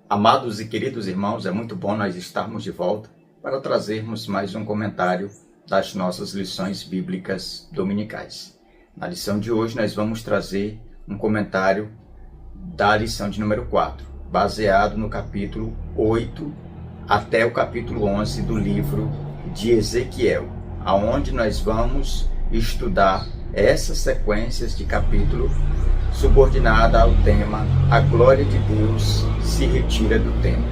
Amados e queridos irmãos, é muito bom nós estarmos de volta para trazermos mais um comentário das nossas lições bíblicas dominicais. Na lição de hoje nós vamos trazer um comentário da lição de número 4, baseado no capítulo 8 até o capítulo 11 do livro de Ezequiel, aonde nós vamos estudar essas sequências de capítulo subordinada ao tema A Glória de Deus se retira do templo.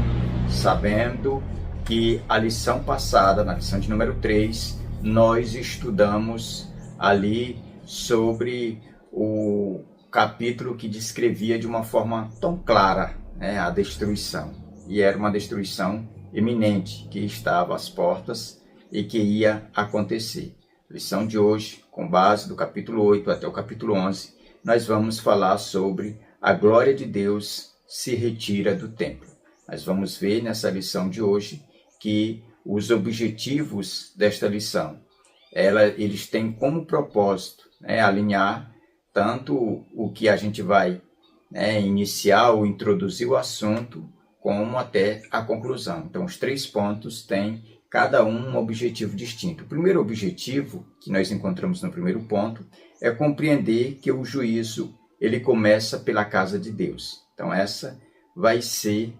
Sabendo que a lição passada, na lição de número 3, nós estudamos ali sobre o capítulo que descrevia de uma forma tão clara, a destruição. E era uma destruição iminente que estava às portas e que ia acontecer. Lição de hoje, com base do capítulo 8 até o capítulo 11, nós vamos falar sobre a glória de Deus se retira do templo. Nós vamos ver nessa lição de hoje que os objetivos desta lição, eles têm como propósito alinhar tanto o que a gente vai iniciar ou introduzir o assunto, como até a conclusão. Então, os 3 pontos têm cada um objetivo distinto. O primeiro objetivo que nós encontramos no primeiro ponto é compreender que o juízo ele começa pela casa de Deus. Então essa vai ser,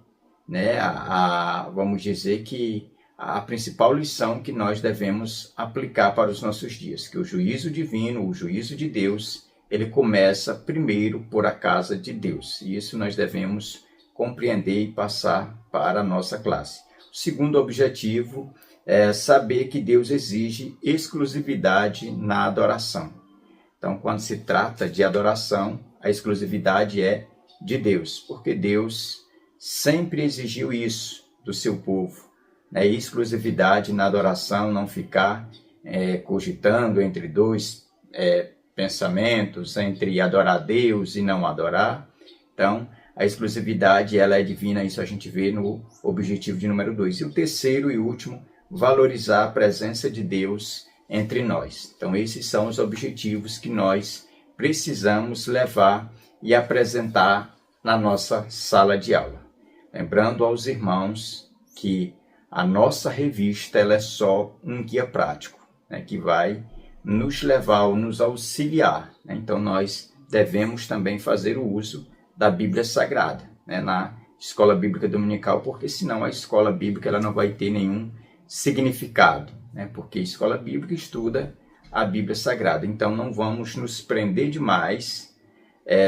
vamos dizer que a principal lição que nós devemos aplicar para os nossos dias, que o juízo divino, o juízo de Deus, ele começa primeiro por a casa de Deus. E isso nós devemos compreender e passar para a nossa classe. O segundo objetivo é saber que Deus exige exclusividade na adoração. Então, quando se trata de adoração, a exclusividade é de Deus, porque Deus sempre exigiu isso do seu povo. Exclusividade na adoração, não ficar cogitando entre dois pensamentos, entre adorar a Deus e não adorar. Então, a exclusividade ela é divina, isso a gente vê no objetivo de número 2. E o terceiro e último, valorizar a presença de Deus entre nós. Então, esses são os objetivos que nós precisamos levar e apresentar na nossa sala de aula. Lembrando aos irmãos que a nossa revista ela é só um guia prático, que vai nos levar ou nos auxiliar. Então, nós devemos também fazer o uso da Bíblia Sagrada, na escola bíblica dominical, porque senão a escola bíblica ela não vai ter nenhum significado, porque a escola bíblica estuda a Bíblia Sagrada. Então não vamos nos prender demais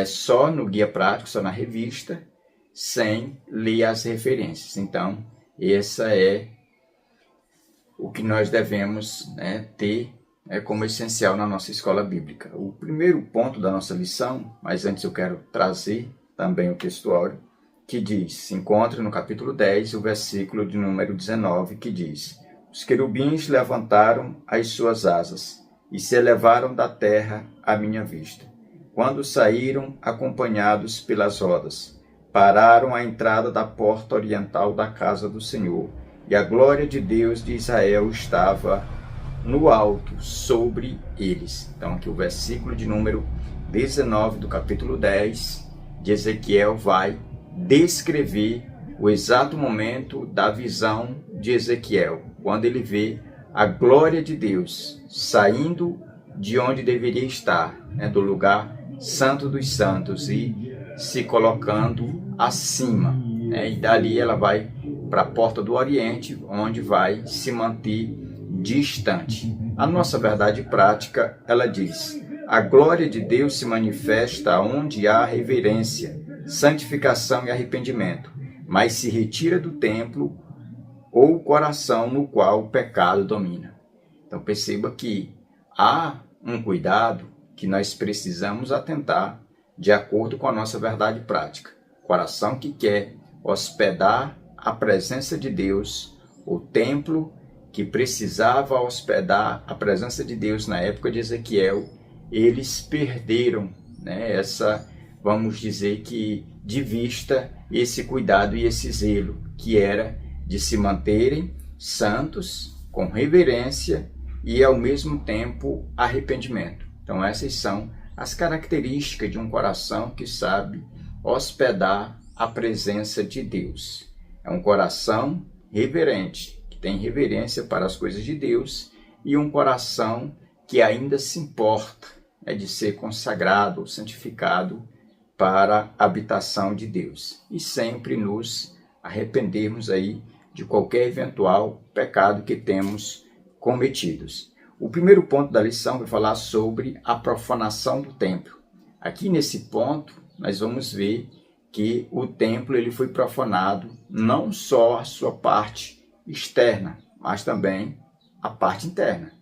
só no guia prático, só na revista, sem ler as referências. Então essa é o que nós devemos ter como essencial na nossa escola bíblica. O primeiro ponto da nossa lição, mas antes eu quero trazer também o textuário, que diz, se encontra no capítulo 10, o versículo de número 19, que diz: Os querubins levantaram as suas asas e se elevaram da terra à minha vista. Quando saíram, acompanhados pelas rodas, pararam à entrada da porta oriental da casa do Senhor, e a glória de Deus de Israel estava no alto sobre eles. Então aqui o versículo de número 19 do capítulo 10 de Ezequiel vai descrever o exato momento da visão de Ezequiel, quando ele vê a glória de Deus saindo de onde deveria estar, do lugar santo dos santos, e se colocando acima. E dali ela vai para a porta do Oriente, onde vai se manter distante. A nossa verdade prática, ela diz: a glória de Deus se manifesta onde há reverência, santificação e arrependimento, mas se retira do templo ou o coração no qual o pecado domina. Então perceba que há um cuidado que nós precisamos atentar de acordo com a nossa verdade prática. Coração que quer hospedar a presença de Deus, o templo que precisava hospedar a presença de Deus na época de Ezequiel, eles perderam vamos dizer que de vista esse cuidado e esse zelo, que era de se manterem santos, com reverência e ao mesmo tempo arrependimento. Então essas são as características de um coração que sabe hospedar a presença de Deus. É um coração reverente, que tem reverência para as coisas de Deus, e um coração que ainda se importa de ser consagrado ou santificado para a habitação de Deus. E sempre nos arrependermos aí de qualquer eventual pecado que temos cometidos. O primeiro ponto da lição vai falar sobre a profanação do templo. Aqui nesse ponto, nós vamos ver que o templo ele foi profanado, não só a sua parte externa, mas também a parte interna.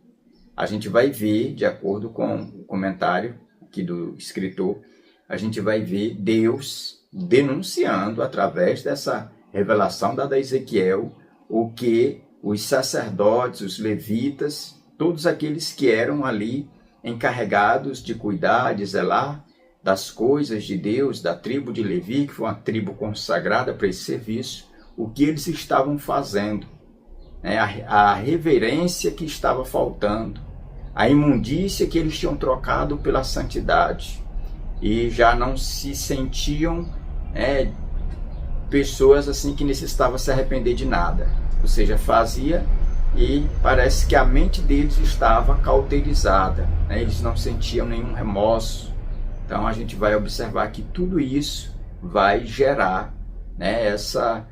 A gente vai ver, de acordo com o comentário aqui do escritor, a gente vai ver Deus denunciando, através dessa revelação dada a Ezequiel, o que os sacerdotes, os levitas, todos aqueles que eram ali encarregados de cuidar, de zelar das coisas de Deus, da tribo de Levi, que foi uma tribo consagrada para esse serviço, o que eles estavam fazendo, né? A reverência que estava faltando, a imundícia que eles tinham trocado pela santidade, e já não se sentiam pessoas assim que necessitavam se arrepender de nada, ou seja, fazia e parece que a mente deles estava cauterizada, né? Eles não sentiam nenhum remorso. Então a gente vai observar que tudo isso vai gerar, né, essa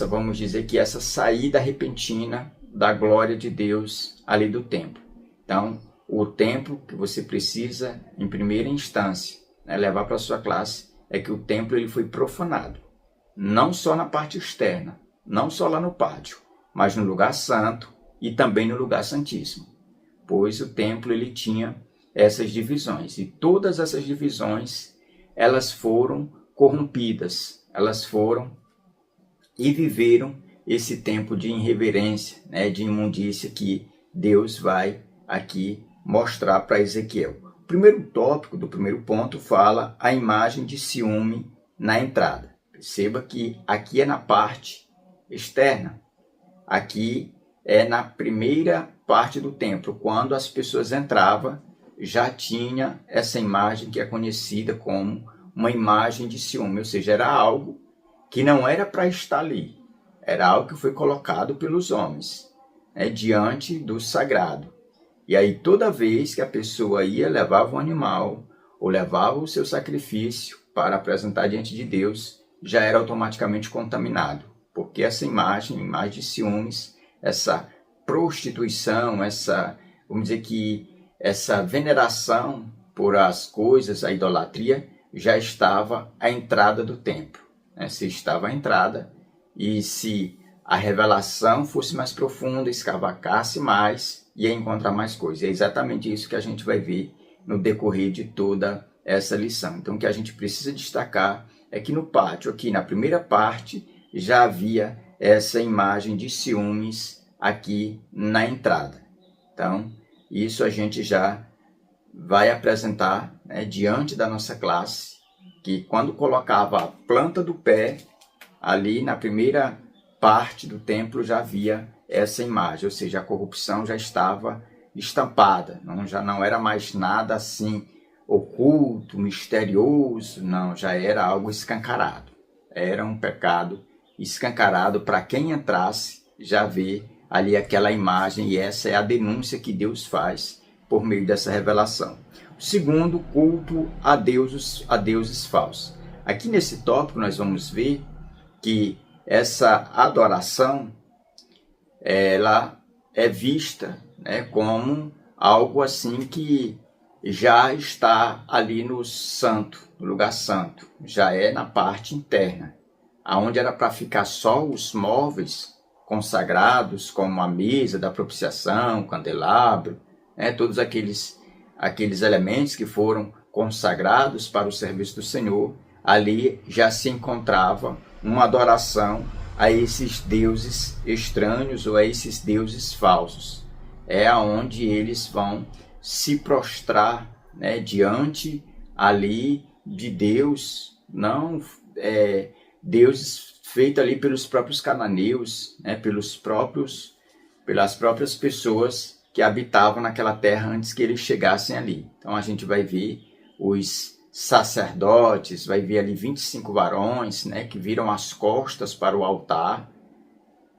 vamos dizer que essa saída repentina da glória de Deus ali do templo. Então o templo que você precisa em primeira instância, né, levar para a sua classe é que o templo ele foi profanado, não só na parte externa, não só lá no pátio, mas no lugar santo e também no lugar santíssimo, pois o templo ele tinha essas divisões, e todas essas divisões elas foram corrompidas, elas foram e viveram esse tempo de irreverência, né, de imundícia que Deus vai aqui mostrar para Ezequiel. O primeiro tópico do primeiro ponto fala a imagem de ciúme na entrada. Perceba que aqui é na parte externa, aqui é na primeira parte do templo, quando as pessoas entravam, já tinha essa imagem que é conhecida como uma imagem de ciúme, ou seja, era algo que não era para estar ali, era algo que foi colocado pelos homens, né, diante do sagrado. E aí toda vez que a pessoa ia, levava um animal ou levava o seu sacrifício para apresentar diante de Deus, já era automaticamente contaminado, porque essa imagem de ciúmes, essa prostituição, vamos dizer que essa veneração por as coisas, a idolatria, já estava à entrada do templo, né? Se estava à entrada, e se a revelação fosse mais profunda, escavacasse mais, ia encontrar mais coisas. É exatamente isso que a gente vai ver no decorrer de toda essa lição. Então, o que a gente precisa destacar é que no pátio, aqui na primeira parte, já havia essa imagem de ciúmes aqui na entrada. Então, isso a gente já vai apresentar, né, diante da nossa classe, que quando colocava a planta do pé ali na primeira parte do templo já havia essa imagem, ou seja, a corrupção já estava estampada, já não era mais nada assim oculto, misterioso, não, já era algo escancarado, era um pecado escancarado para quem entrasse já ver ali aquela imagem, e essa é a denúncia que Deus faz por meio dessa revelação. O segundo, culto a deuses falsos. Aqui nesse tópico nós vamos ver que essa adoração ela é vista, né, como algo assim que já está ali no santo, no lugar santo, já é na parte interna, aonde era para ficar só os móveis consagrados, como a mesa da propiciação, o candelabro, né, todos aqueles elementos que foram consagrados para o serviço do Senhor. Ali já se encontrava uma adoração a esses deuses estranhos ou a esses deuses falsos. É aonde eles vão se prostrar, né, diante ali de Deus, não deuses feitos ali pelos próprios cananeus, né, pelas próprias pessoas que habitavam naquela terra antes que eles chegassem ali. Então a gente vai ver os sacerdotes, vai ver ali 25 varões, né, que viram as costas para o altar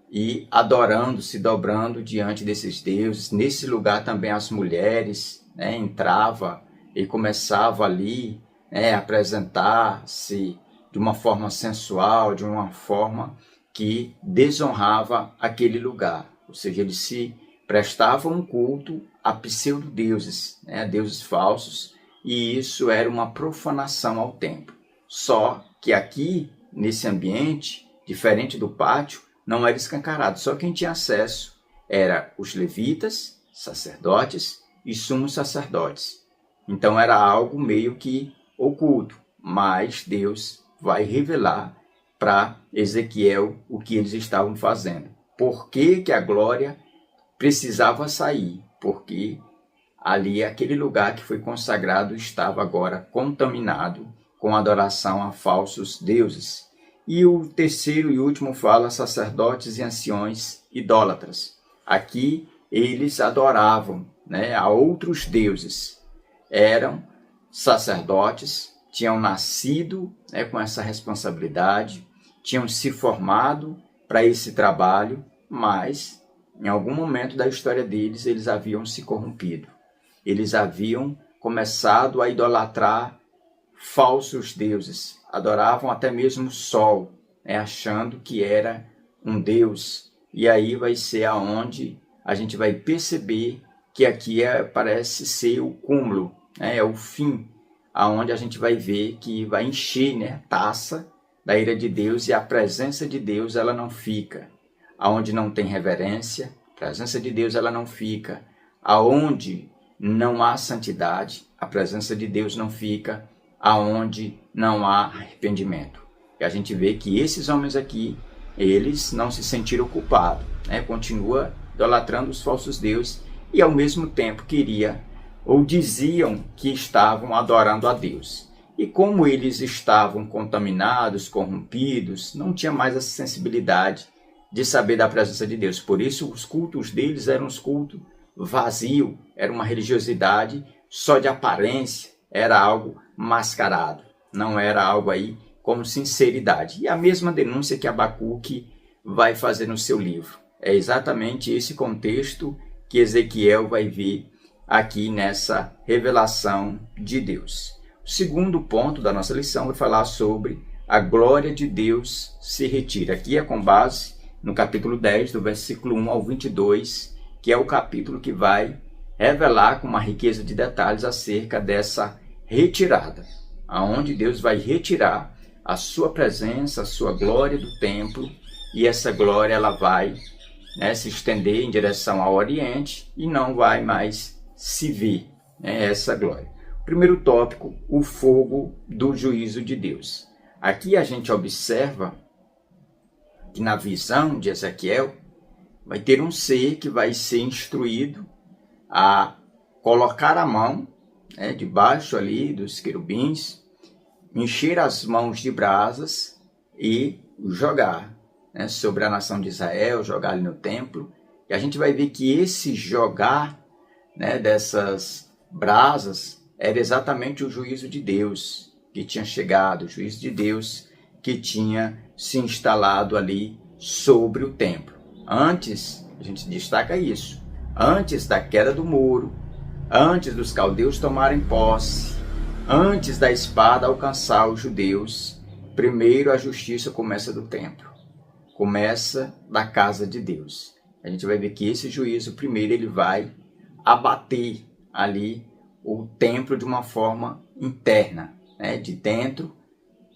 e adorando, se dobrando diante desses deuses. Nesse lugar também as mulheres, né, entravam e começavam ali, né, a apresentar-se de uma forma sensual, de uma forma que desonrava aquele lugar. Ou seja, eles se prestavam um culto a pseudo-deuses, né, a deuses falsos, e isso era uma profanação ao templo. Só que aqui, nesse ambiente, diferente do pátio, não era escancarado. Só quem tinha acesso era os levitas, sacerdotes e sumos sacerdotes. Então era algo meio que oculto, mas Deus vai revelar para Ezequiel o que eles estavam fazendo. Por que que a glória precisava sair? Porque ali, aquele lugar que foi consagrado estava agora contaminado com adoração a falsos deuses. E o terceiro e último fala sacerdotes e anciões idólatras. Aqui eles adoravam, né, a outros deuses. Eram sacerdotes, tinham nascido, né, com essa responsabilidade, tinham se formado para esse trabalho, mas em algum momento da história deles, eles haviam se corrompido. Eles haviam começado a idolatrar falsos deuses. Adoravam até mesmo o sol, né, achando que era um deus. E aí vai ser aonde a gente vai perceber que aqui parece ser o cúmulo, né, é o fim, aonde a gente vai ver que vai encher, né, a taça da ira de Deus, e a presença de Deus ela não fica. Aonde não tem reverência, a presença de Deus ela não fica. Aonde não há santidade, a presença de Deus não fica. Aonde não há arrependimento. E a gente vê que esses homens aqui, eles não se sentiram culpados, né? Continua idolatrando os falsos deuses e ao mesmo tempo queria ou diziam que estavam adorando a Deus. E como eles estavam contaminados, corrompidos, não tinha mais essa sensibilidade de saber da presença de Deus. Por isso os cultos deles eram os cultos vazios, era uma religiosidade só de aparência, era algo mascarado, não era algo aí com sinceridade. E a mesma denúncia que Abacuque vai fazer no seu livro. É exatamente esse contexto que Ezequiel vai ver aqui nessa revelação de Deus. O segundo ponto da nossa lição vai falar sobre a glória de Deus se retira. Aqui é com base no capítulo 10, do versículo 1 ao 22, que é o capítulo que vai revelar com uma riqueza de detalhes acerca dessa retirada, aonde Deus vai retirar a sua presença, a sua glória do templo, e essa glória ela vai, né, se estender em direção ao Oriente e não vai mais se ver, né, essa glória. Primeiro tópico, o fogo do juízo de Deus. Aqui a gente observa que na visão de Ezequiel vai ter um ser que vai ser instruído a colocar a mão, né, debaixo ali dos querubins, encher as mãos de brasas e jogar, né, sobre a nação de Israel, jogar ali no templo. E a gente vai ver que esse jogar, né, dessas brasas era exatamente o juízo de Deus que tinha chegado, o juízo de Deus que tinha se instalado ali sobre o templo. Antes, a gente destaca isso, antes da queda do muro, antes dos caldeus tomarem posse, antes da espada alcançar os judeus, primeiro a justiça começa do templo, começa da casa de Deus. A gente vai ver que esse juízo, primeiro, ele vai abater ali o templo de uma forma interna, né, de dentro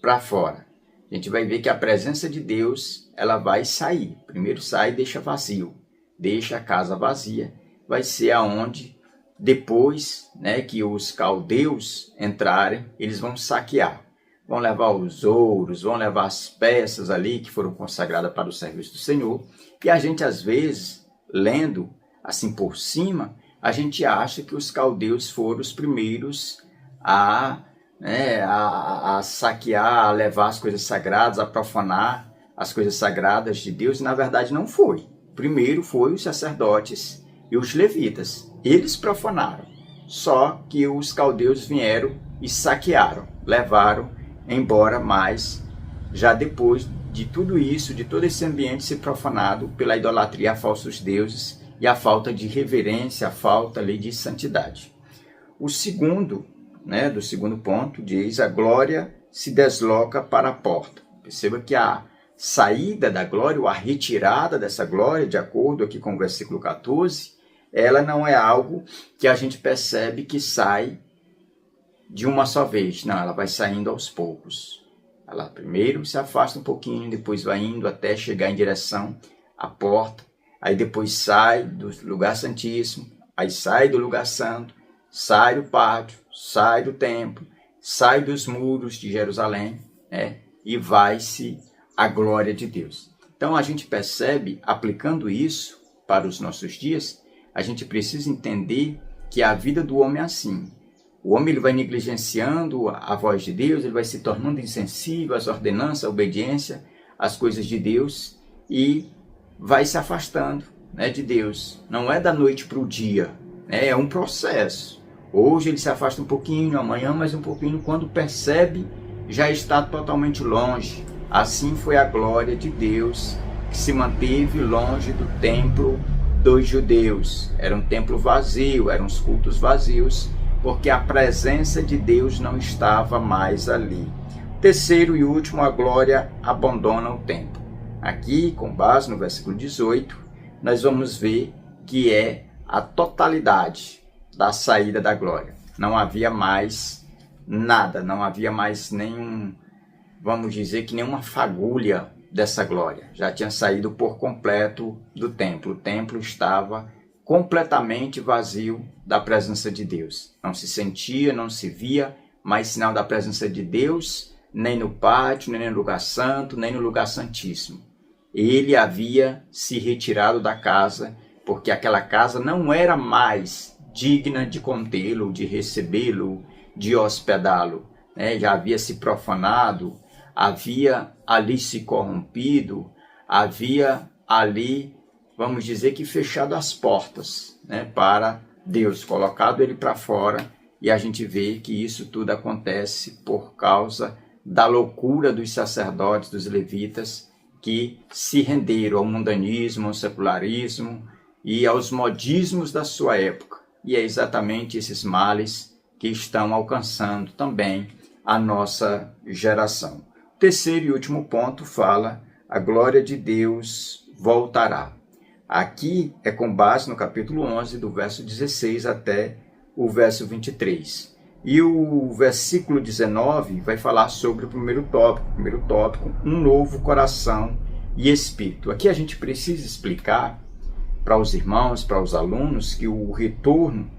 para fora. A gente vai ver que a presença de Deus, ela vai sair. Primeiro sai e deixa vazio, deixa a casa vazia. Vai ser aonde depois, né, que os caldeus entrarem, eles vão saquear. Vão levar os ouros, vão levar as peças ali que foram consagradas para o serviço do Senhor. E a gente, às vezes, lendo assim por cima, a gente acha que os caldeus foram os primeiros a saquear, a levar as coisas sagradas, a profanar as coisas sagradas de Deus. E, na verdade, não foi. Primeiro foi os sacerdotes e os levitas. Eles profanaram. só que os caldeus vieram e saquearam, levaram embora, mas já depois de tudo isso, de todo esse ambiente ser profanado pela idolatria a falsos deuses e a falta de reverência, a falta ali de santidade. O segundo, do segundo ponto, diz: a glória se desloca para a porta. Perceba que a saída da glória, ou a retirada dessa glória, de acordo aqui com o versículo 14, ela não é algo que a gente percebe que sai de uma só vez. Não, ela vai saindo aos poucos. Ela primeiro se afasta um pouquinho, depois vai indo até chegar em direção à porta, aí depois sai do lugar santíssimo, aí sai do lugar santo, sai do pátio, sai do templo, sai dos muros de Jerusalém, e vai-se a glória de Deus. Então a gente percebe, aplicando isso para os nossos dias, a gente precisa entender que a vida do homem é assim. O homem ele vai negligenciando a voz de Deus, ele vai se tornando insensível às ordenanças, à obediência, às coisas de Deus, e vai se afastando de Deus. Não é da noite para o dia, é um processo. Hoje ele se afasta um pouquinho, amanhã mais um pouquinho, quando percebe, já está totalmente longe. Assim foi a glória de Deus, que se manteve longe do templo dos judeus. Era um templo vazio, eram os cultos vazios, porque a presença de Deus não estava mais ali. Terceiro e último, a glória abandona o templo. Aqui, com base no versículo 18, nós vamos ver que é a totalidade da saída da glória. Não havia mais nada, não havia mais nenhum, vamos dizer que nenhuma fagulha dessa glória. Já tinha saído por completo do templo. O templo estava completamente vazio da presença de Deus. Não se sentia, não se via mais sinal da presença de Deus, nem no pátio, nem no lugar santo, nem no lugar santíssimo. Ele havia se retirado da casa, porque aquela casa não era mais digna de contê-lo, de recebê-lo, de hospedá-lo. Já havia se profanado, havia ali se corrompido, havia ali, vamos dizer que fechado as portas para Deus, colocado ele para fora, e a gente vê que isso tudo acontece por causa da loucura dos sacerdotes, dos levitas, que se renderam ao mundanismo, ao secularismo e aos modismos da sua época. E é exatamente esses males que estão alcançando também a nossa geração. Terceiro e último ponto fala: a glória de Deus voltará. Aqui é com base no capítulo 11, do verso 16 até o verso 23. E o versículo 19 vai falar sobre o primeiro tópico, um novo coração e espírito. Aqui a gente precisa explicar para os irmãos, para os alunos, que o retorno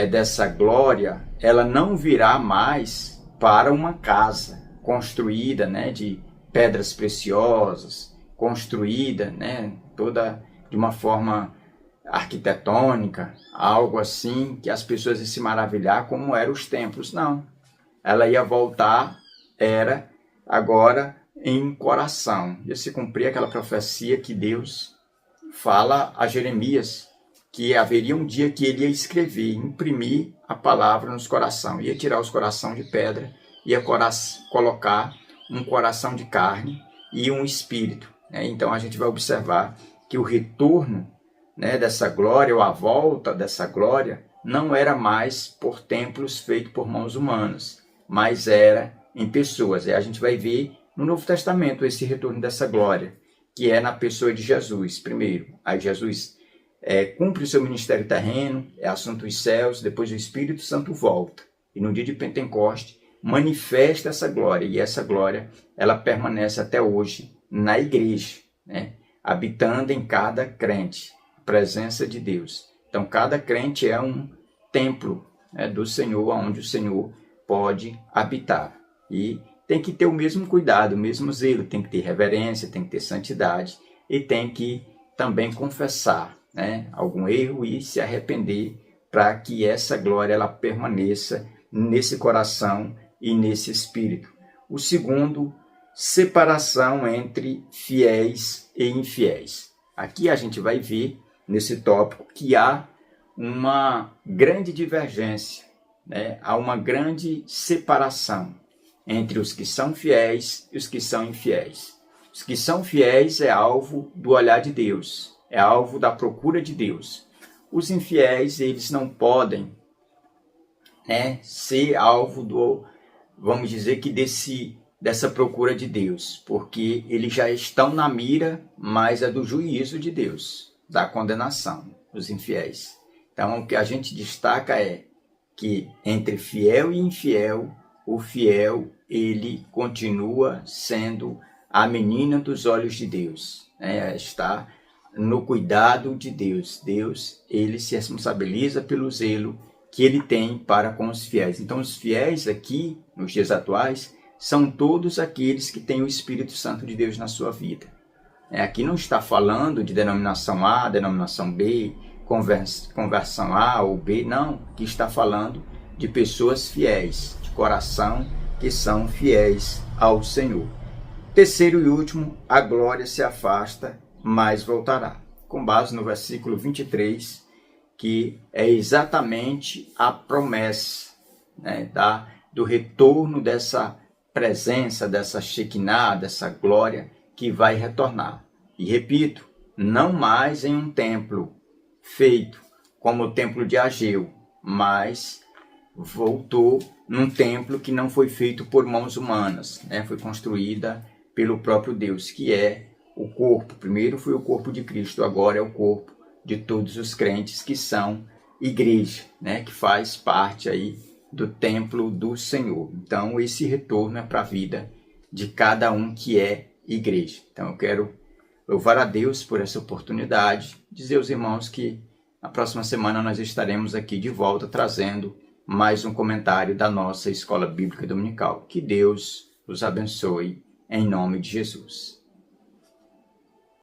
dessa glória, ela não virá mais para uma casa construída de pedras preciosas, construída toda de uma forma arquitetônica, algo assim que as pessoas iam se maravilhar como eram os templos. Não, ela ia voltar, era agora em coração. Ia se cumprir aquela profecia que Deus fala a Jeremias, que haveria um dia que ele ia escrever, imprimir a palavra nos corações, ia tirar os corações de pedra, ia colocar um coração de carne e um espírito. Então a gente vai observar que o retorno dessa glória, ou a volta dessa glória, não era mais por templos feitos por mãos humanas, mas era em pessoas. E a gente vai ver no Novo Testamento esse retorno dessa glória, que é na pessoa de Jesus, primeiro. Aí Jesus cumpre o seu ministério terreno, é assunto dos céus, depois o Espírito Santo volta. E no dia de Pentecostes, manifesta essa glória, e essa glória, ela permanece até hoje na igreja, habitando em cada crente, a presença de Deus. Então, cada crente é um templo do Senhor, onde o Senhor pode habitar. E tem que ter o mesmo cuidado, o mesmo zelo, tem que ter reverência, tem que ter santidade, e tem que também confessar algum erro e se arrepender, para que essa glória ela permaneça nesse coração e nesse espírito. O segundo, separação entre fiéis e infiéis. Aqui a gente vai ver nesse tópico que há uma grande divergência, né? Há uma grande separação entre os que são fiéis e os que são infiéis. Os que são fiéis é alvo do olhar de Deus, é alvo da procura de Deus. Os infiéis, eles não podem, né, ser alvo do, vamos dizer que dessa procura de Deus, porque eles já estão na mira, mas é do juízo de Deus, da condenação, os infiéis. Então, o que a gente destaca é que entre fiel e infiel, o fiel, ele continua sendo a menina dos olhos de Deus, né? Está no cuidado de Deus. Deus, ele se responsabiliza pelo zelo que ele tem para com os fiéis. Então, os fiéis aqui, nos dias atuais, são todos aqueles que têm o Espírito Santo de Deus na sua vida. Aqui não está falando de denominação A, denominação B, conversão A ou B, não. Aqui está falando de pessoas fiéis, de coração, que são fiéis ao Senhor. Terceiro e último, a glória se afasta, mas voltará. Com base no versículo 23, que é exatamente a promessa, né, do retorno dessa presença, dessa Shekinah, dessa glória que vai retornar. E repito, não mais em um templo feito como o templo de Ageu, mas voltou num templo que não foi feito por mãos humanas, né? Foi construída pelo próprio Deus, que é o corpo. Primeiro foi o corpo de Cristo, agora é o corpo de todos os crentes que são igreja, né? Que faz parte aí do templo do Senhor. Então, esse retorno é para a vida de cada um que é igreja. Então, eu quero louvar a Deus por essa oportunidade, dizer aos irmãos que na próxima semana nós estaremos aqui de volta trazendo mais um comentário da nossa Escola Bíblica Dominical. Que Deus os abençoe em nome de Jesus.